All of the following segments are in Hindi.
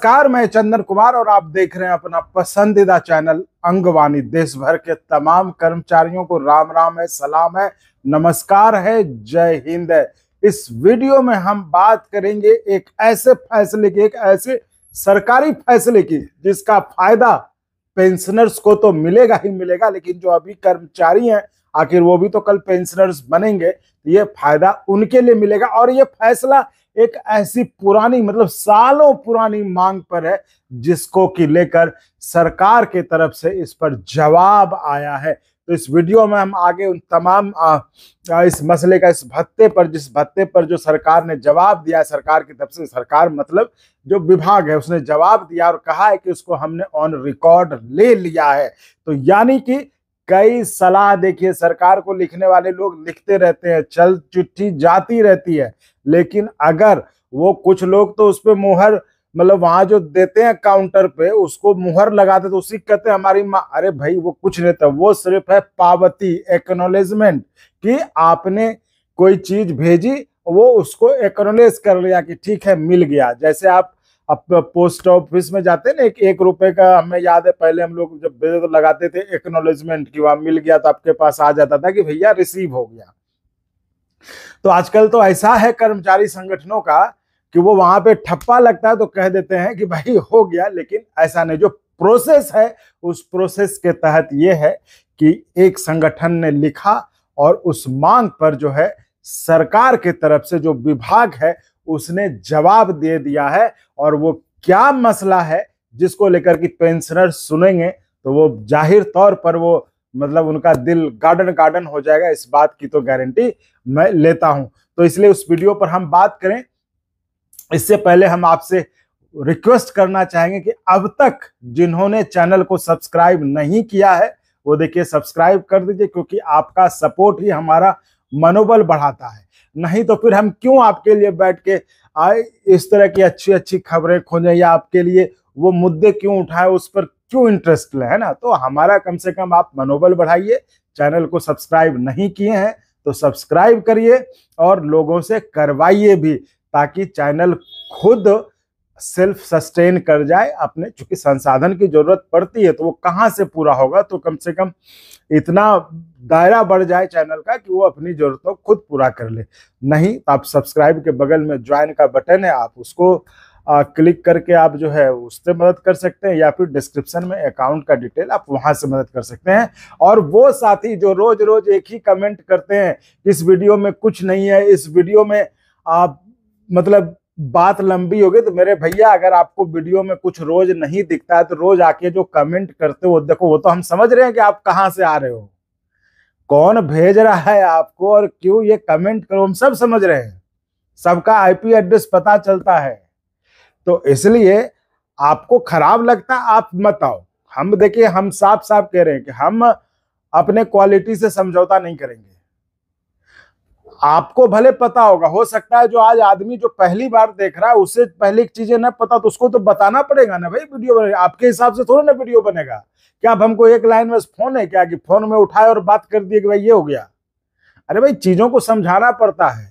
नमस्कार, मैं चंदन कुमार और आप देख रहे हैं अपना पसंदीदा चैनल अंगवाणी। देश भर के तमाम कर्मचारियों को राम राम है, सलाम है, नमस्कार है, जय हिंद है। इस वीडियो में हम बात करेंगे एक ऐसे फैसले की, एक ऐसे सरकारी फैसले की जिसका फायदा पेंशनर्स को तो मिलेगा ही मिलेगा, लेकिन जो अभी कर्मचारी हैं आखिर वो भी तो कल पेंशनर्स बनेंगे, ये फायदा उनके लिए मिलेगा। और ये फैसला एक ऐसी पुरानी, मतलब सालों पुरानी मांग पर है जिसको कि लेकर सरकार के तरफ से इस पर जवाब आया है। तो इस वीडियो में हम आगे उन तमाम इस मसले का, इस भत्ते पर, जिस भत्ते पर जो सरकार ने जवाब दिया, सरकार की तरफ से, सरकार मतलब जो विभाग है उसने जवाब दिया और कहा है कि उसको हमने ऑन रिकॉर्ड ले लिया है। तो यानी कि कई सलाह, देखिए सरकार को लिखने वाले लोग लिखते रहते हैं, चल चिट्ठी जाती रहती है, लेकिन अगर वो कुछ लोग तो उस पर मुहर, मतलब वहां जो देते हैं काउंटर पे उसको मुहर लगाते तो उसी कहते हैं हमारी माँ। अरे भाई वो कुछ नहीं था, वो सिर्फ है पावती, एक्नॉलेजमेंट कि आपने कोई चीज भेजी, वो उसको एक्नॉलेज कर लिया कि ठीक है मिल गया। जैसे आप पोस्ट ऑफिस में जाते हैं ना, एक रुपए का, हमें याद है पहले हम लोग जब भेजे तो लगाते थे एक्नॉलेजमेंट की, वहां मिल गया तो आपके पास आ जाता था कि भैया रिसीव हो गया। तो आजकल तो ऐसा है कर्मचारी संगठनों का कि वो वहां पे ठप्पा लगता है तो कह देते हैं कि भाई हो गया, लेकिन ऐसा नहीं। जो प्रोसेस है उस प्रोसेस के तहत ये है कि एक संगठन ने लिखा और उस मांग पर जो है सरकार के तरफ से जो विभाग है उसने जवाब दे दिया है। और वो क्या मसला है जिसको लेकर कि पेंशनर सुनेंगे तो वो जाहिर तौर पर वो, मतलब उनका दिल गार्डन गार्डन हो जाएगा, इस बात की तो गारंटी मैं लेता हूं। तो इसलिए उस वीडियो पर हम बात करें, इससे पहले हम आपसे रिक्वेस्ट करना चाहेंगे कि अब तक जिन्होंने चैनल को सब्सक्राइब नहीं किया है वो देखिए सब्सक्राइब कर दीजिए, क्योंकि आपका सपोर्ट ही हमारा मनोबल बढ़ाता है। नहीं तो फिर हम क्यों आपके लिए बैठ के आए इस तरह की अच्छी अच्छी खबरें खोजें, या आपके लिए वो मुद्दे क्यों उठाएं, उस पर क्यों इंटरेस्ट लें, है ना। तो हमारा कम से कम आप मनोबल बढ़ाइए। चैनल को सब्सक्राइब नहीं किए हैं तो सब्सक्राइब करिए और लोगों से करवाइए भी, ताकि चैनल खुद सेल्फ सस्टेन कर जाए अपने, चूंकि संसाधन की जरूरत पड़ती है तो वो कहाँ से पूरा होगा, तो कम से कम इतना दायरा बढ़ जाए चैनल का कि वो अपनी जरूरतों को खुद पूरा कर ले। नहीं तो आप सब्सक्राइब के बगल में ज्वाइन का बटन है, आप उसको क्लिक करके आप जो है उससे मदद कर सकते हैं, या फिर डिस्क्रिप्शन में अकाउंट का डिटेल आप वहां से मदद कर सकते हैं। और वो साथी जो रोज रोज एक ही कमेंट करते हैं, इस वीडियो में कुछ नहीं है, इस वीडियो में आप मतलब बात लंबी होगी, तो मेरे भैया अगर आपको वीडियो में कुछ रोज नहीं दिखता है तो रोज आके जो कमेंट करते हो देखो, वो तो हम समझ रहे हैं कि आप कहां से आ रहे हो, कौन भेज रहा है आपको और क्यों ये कमेंट करो, हम सब समझ रहे हैं, सबका आईपी एड्रेस पता चलता है। तो इसलिए आपको खराब लगता आप मत आओ। हम देखिए, हम साफ साफ कह रहे हैं कि हम अपने क्वालिटी से समझौता नहीं करेंगे। आपको भले पता होगा, हो सकता है जो आज आदमी जो पहली बार देख रहा है उससे पहले चीजें ना पता, तो उसको तो बताना पड़ेगा ना भाई, वीडियो बनेगा आपके हिसाब से थोड़ा ना वीडियो बनेगा। क्या अब हमको एक लाइन में फोन है क्या कि फोन में उठाए और बात कर दिए कि भाई ये हो गया? अरे भाई चीजों को समझाना पड़ता है,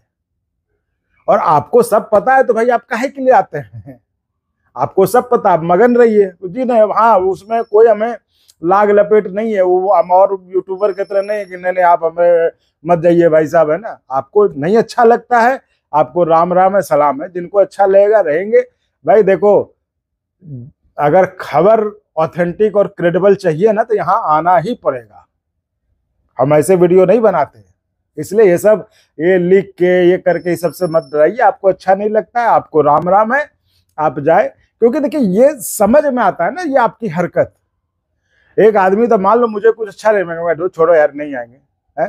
और आपको सब पता है तो भाई आप काहे के लिए आते हैं? आपको सब पता, आप मगन रहिए जी। नहीं हाँ, उसमें कोई हमें लाग लपेट नहीं है, वो हम और यूट्यूबर की तरह नहीं है कि नहीं आप हमें मत जाइए भाई साहब, है ना। आपको नहीं अच्छा लगता है, आपको राम राम है, सलाम है, जिनको अच्छा लगेगा रहेंगे। भाई देखो, अगर खबर ऑथेंटिक और क्रेडिबल चाहिए ना तो यहाँ आना ही पड़ेगा। हम ऐसे वीडियो नहीं बनाते, इसलिए ये सब ये लिख के ये करके इस सबसे मत डराइए। आपको अच्छा नहीं लगता है, आपको राम राम है, आप जाए। क्योंकि देखिए ये समझ में आता है ना, ये आपकी हरकत। एक आदमी तो मान लो मुझे कुछ अच्छा नहीं, मैं छोड़ो यार नहीं आएंगे, है।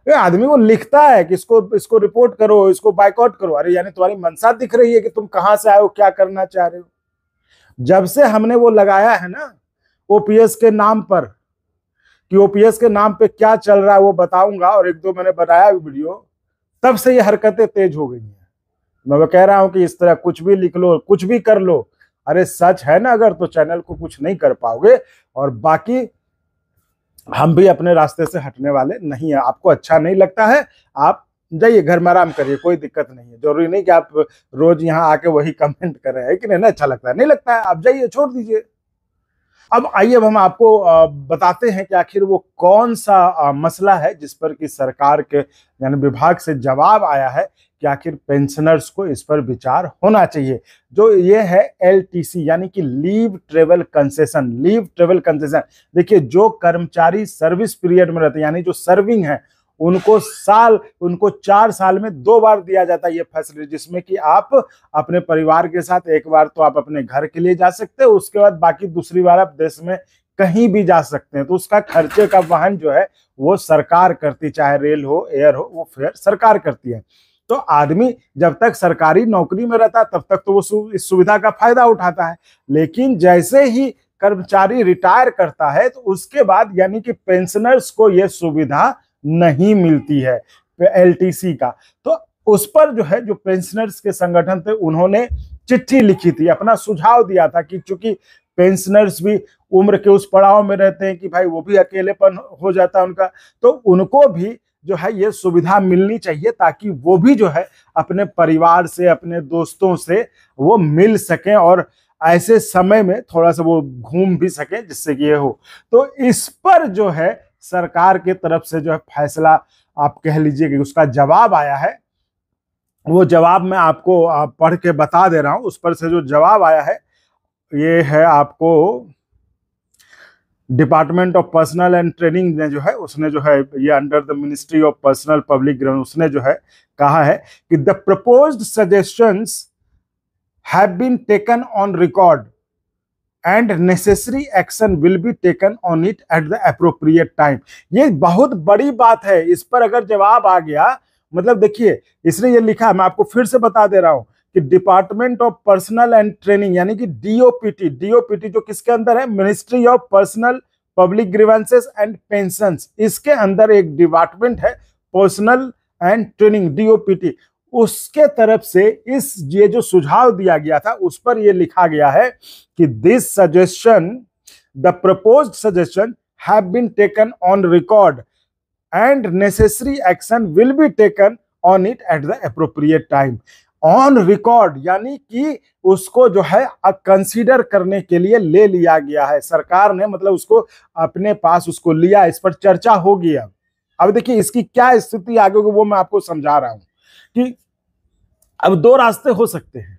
ये आदमी वो लिखता है कि इसको रिपोर्ट करो, इसको बाइकआउट करो। अरे यानी तुम्हारी मंशा दिख रही है कि तुम कहां से आए हो, क्या करना चाह रहे हो। जब से हमने वो लगाया है ना ओपीएस के नाम पर, कि ओपीएस के नाम पे क्या चल रहा है वो बताऊंगा, और एक दो मैंने बनाया वीडियो, तब से ये हरकतें तेज हो गई हैं। मैं कह रहा हूं कि इस तरह कुछ भी लिख लो, कुछ भी कर लो, अरे सच है ना अगर, तो चैनल को कुछ नहीं कर पाओगे। और बाकी हम भी अपने रास्ते से हटने वाले नहीं है। आपको अच्छा नहीं लगता है, आप जाइए घर में आराम करिए, कोई दिक्कत नहीं है। जरूरी नहीं कि आप रोज यहाँ आके वही कमेंट कर रहे हैं कि नहीं, अच्छा लगता है, नहीं लगता है, आप जाइए, छोड़ दीजिए। अब आइए, अब हम आपको बताते हैं कि आखिर वो कौन सा मसला है जिस पर कि सरकार के यानी विभाग से जवाब आया है कि आखिर पेंशनर्स को इस पर विचार होना चाहिए। जो ये है LTC यानी कि leave travel concession. Leave travel concession देखिए, जो कर्मचारी सर्विस पीरियड में रहते हैं यानी जो सर्विंग है, उनको 4 साल में 2 बार दिया जाता है ये फैसिलिटी, जिसमें कि आप अपने परिवार के साथ एक बार तो आप अपने घर के लिए जा सकते हो, उसके बाद बाकी दूसरी बार आप देश में कहीं भी जा सकते हैं। तो उसका खर्चे का वहन जो है वो सरकार करती, चाहे रेल हो एयर हो, वो फेयर सरकार करती है। तो आदमी जब तक सरकारी नौकरी में रहता है तब तक तो वो इस सुविधा का फायदा उठाता है, लेकिन जैसे ही कर्मचारी रिटायर करता है तो उसके बाद यानी कि पेंशनर्स को यह सुविधा नहीं मिलती है LTC का। तो उस पर जो है, जो पेंशनर्स के संगठन थे उन्होंने चिट्ठी लिखी थी, अपना सुझाव दिया था कि चूंकि पेंशनर्स भी उम्र के उस पड़ाव में रहते हैं कि भाई वो भी अकेलेपन हो जाता है उनका, तो उनको भी जो है ये सुविधा मिलनी चाहिए ताकि वो भी जो है अपने परिवार से, अपने दोस्तों से वो मिल सकें और ऐसे समय में थोड़ा सा वो घूम भी सकें जिससे कि ये हो। तो इस पर जो है सरकार की तरफ से जो है फैसला, आप कह लीजिए कि उसका जवाब आया है। वो जवाब मैं आपको पढ़ के बता दे रहा हूं। उस पर से जो जवाब आया है ये है आपको department of personnel and training ने जो है, उसने जो है ये under the ministry of personnel public ground, उसने जो है कहा है कि the proposed suggestions have been taken on record and necessary action will be taken on it at the appropriate time. ये बहुत बड़ी बात है। इस पर अगर जवाब आ गया, मतलब देखिए इसने ये लिखा है, मैं आपको फिर से बता दे रहा हूं कि department of personnel and training यानी कि DOPT जो किसके अंदर है, ministry of personnel public grievances and pensions, इसके अंदर एक डिपार्टमेंट है पर्सनल एंड ट्रेनिंग DOPT, उसके तरफ से ये जो सुझाव दिया गया था उस पर यह लिखा गया है कि this suggestion, the proposed suggestion have been taken on record and necessary action will be taken on it at the appropriate time. On record यानी कि उसको जो है कंसीडर करने के लिए ले लिया गया है सरकार ने, मतलब उसको अपने पास उसको लिया, इस पर चर्चा होगी। अब देखिए इसकी क्या स्थिति आगे होगी वो मैं आपको समझा रहा हूं कि अब 2 रास्ते हो सकते हैं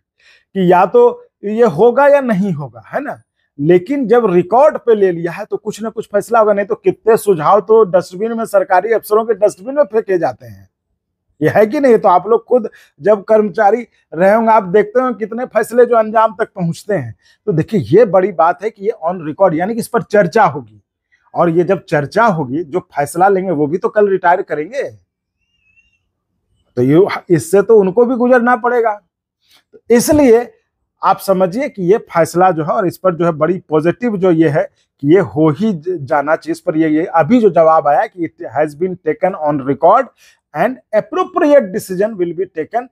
कि या तो ये होगा या नहीं होगा, है ना। लेकिन जब रिकॉर्ड पे ले लिया है तो कुछ ना कुछ फैसला होगा, नहीं तो कितने सुझाव तो डस्टबिन में, सरकारी अफसरों के डस्टबिन में फेंके जाते हैं, ये है कि नहीं। तो आप लोग खुद जब कर्मचारी रहे होंगे, आप देखते हो कितने फैसले जो अंजाम तक पहुंचते हैं। तो देखिए ये बड़ी बात है कि ये ऑन रिकॉर्ड यानी कि इस पर चर्चा होगी, और ये जब चर्चा होगी जो फैसला लेंगे वो भी तो कल रिटायर करेंगे, तो ये इससे तो उनको भी गुजरना पड़ेगा। तो इसलिए आप समझिए कि ये फैसला जो है, और इस पर जो है बड़ी पॉजिटिव जो ये है कि ये हो ही जाना चाहिए। इस पर ये अभी जो जवाब आया कि it has been taken on record and appropriate decision will be taken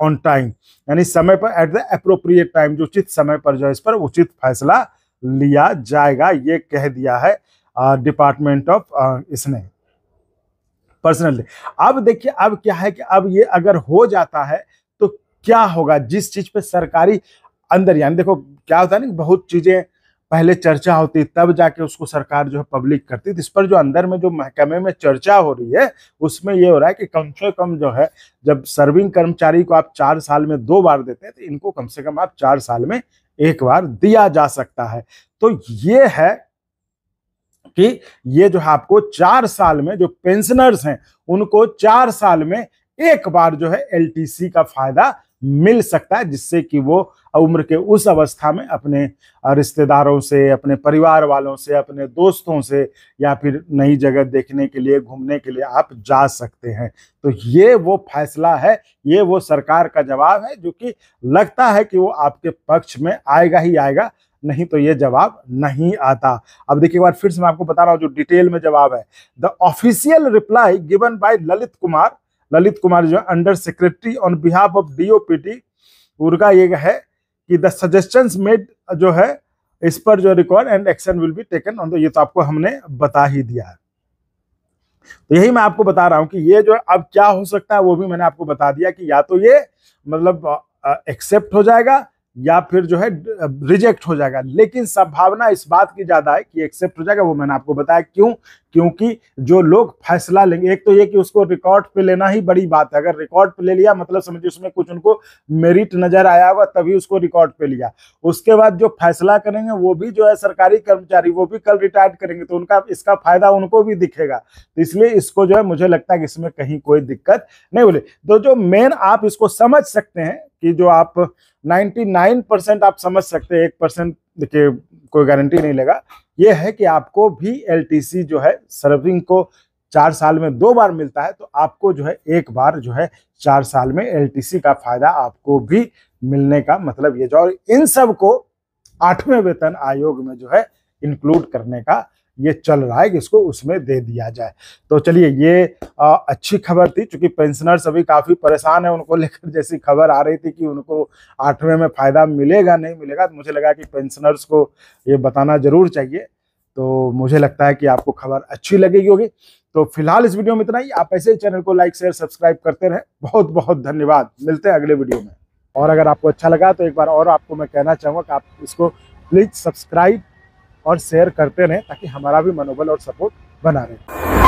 on time, यानी समय पर, एट द एप्रोप्रिएट टाइम, जो उचित समय पर जो है इस पर उचित फैसला लिया जाएगा, ये कह दिया है डिपार्टमेंट ऑफ इसने पर्सनली। अब देखिए अब क्या है कि अब ये अगर हो जाता है तो क्या होगा, जिस चीज पे सरकारी अंदर, यानी देखो क्या होता है ना, बहुत चीजें पहले चर्चा होती तब जाके उसको सरकार जो है पब्लिक करती थी। इस पर जो अंदर में जो महकमे में चर्चा हो रही है उसमें ये हो रहा है कि कम से कम जो है, जब सर्विंग कर्मचारी को आप 4 साल में 2 बार देते हैं तो इनको कम से कम आप 4 साल में 1 बार दिया जा सकता है। तो ये है कि ये जो है आपको 4 साल में, जो पेंशनर्स हैं उनको 4 साल में 1 बार जो है LTC का फायदा मिल सकता है, जिससे कि वो उम्र के उस अवस्था में अपने रिश्तेदारों से, अपने परिवार वालों से, अपने दोस्तों से, या फिर नई जगह देखने के लिए, घूमने के लिए आप जा सकते हैं। तो ये वो फैसला है, ये वो सरकार का जवाब है जो कि लगता है कि वो आपके पक्ष में आएगा ही आएगा, नहीं तो ये जवाब नहीं आता। अब देखिए एक बार फिर से मैं आपको बता रहा हूं जो डिटेल में जवाब है। The official reply given by Lalit Kumar जो under secretary on behalf of DOPT, उनका ये है कि द सजेशंस मेड जो है इस पर जो record and action will be taken on the, ये तो आपको हमने बता ही दिया है। तो यही मैं आपको बता रहा हूं कि ये जो अब क्या हो सकता है वो भी मैंने आपको बता दिया कि या तो ये मतलब एक्सेप्ट हो जाएगा या फिर जो है रिजेक्ट हो जाएगा, लेकिन संभावना इस बात की ज्यादा है कि एक्सेप्ट हो जाएगा। वो मैंने आपको बताया क्यों, क्योंकि जो लोग फैसला लेंगे, एक तो ये कि उसको रिकॉर्ड पे लेना ही बड़ी बात है। अगर रिकॉर्ड पे ले लिया मतलब समझिए उसमें कुछ उनको मेरिट नजर आया होगा तभी उसको रिकॉर्ड पे लिया। उसके बाद जो फैसला करेंगे वो भी जो है सरकारी कर्मचारी, वो भी कल रिटायर्ड करेंगे तो उनका इसका फायदा उनको भी दिखेगा। तो इसलिए इसको जो है मुझे लगता है कि इसमें कहीं कोई दिक्कत नहीं बोले। तो जो मेन आप इसको समझ सकते हैं कि जो आप 99% आप समझ सकते हैं, 1% देखिए कोई गारंटी नहीं लेगा, ये है कि आपको भी एलटीसी जो है सर्विंग को 4 साल में 2 बार मिलता है, तो आपको जो है एक बार जो है 4 साल में एलटीसी का फायदा आपको भी मिलने का मतलब ये जो, और इन सब को 8वें वेतन आयोग में जो है इंक्लूड करने का ये चल रहा है कि इसको उसमें दे दिया जाए। तो चलिए ये अच्छी खबर थी, क्योंकि पेंशनर्स अभी काफी परेशान है, उनको लेकर जैसी खबर आ रही थी कि उनको 8वें में फायदा मिलेगा नहीं मिलेगा, तो मुझे लगा कि पेंशनर्स को ये बताना जरूर चाहिए। तो मुझे लगता है कि आपको खबर अच्छी लगेगी होगी। तो फिलहाल इस वीडियो में इतना ही। आप ऐसे ही चैनल को लाइक शेयर सब्सक्राइब करते रहें। बहुत बहुत धन्यवाद, मिलते हैं अगले वीडियो में। और अगर आपको अच्छा लगा तो एक बार और आपको मैं कहना चाहूँगा कि आप इसको प्लीज सब्सक्राइब और शेयर करते रहें ताकि हमारा भी मनोबल और सपोर्ट बना रहे।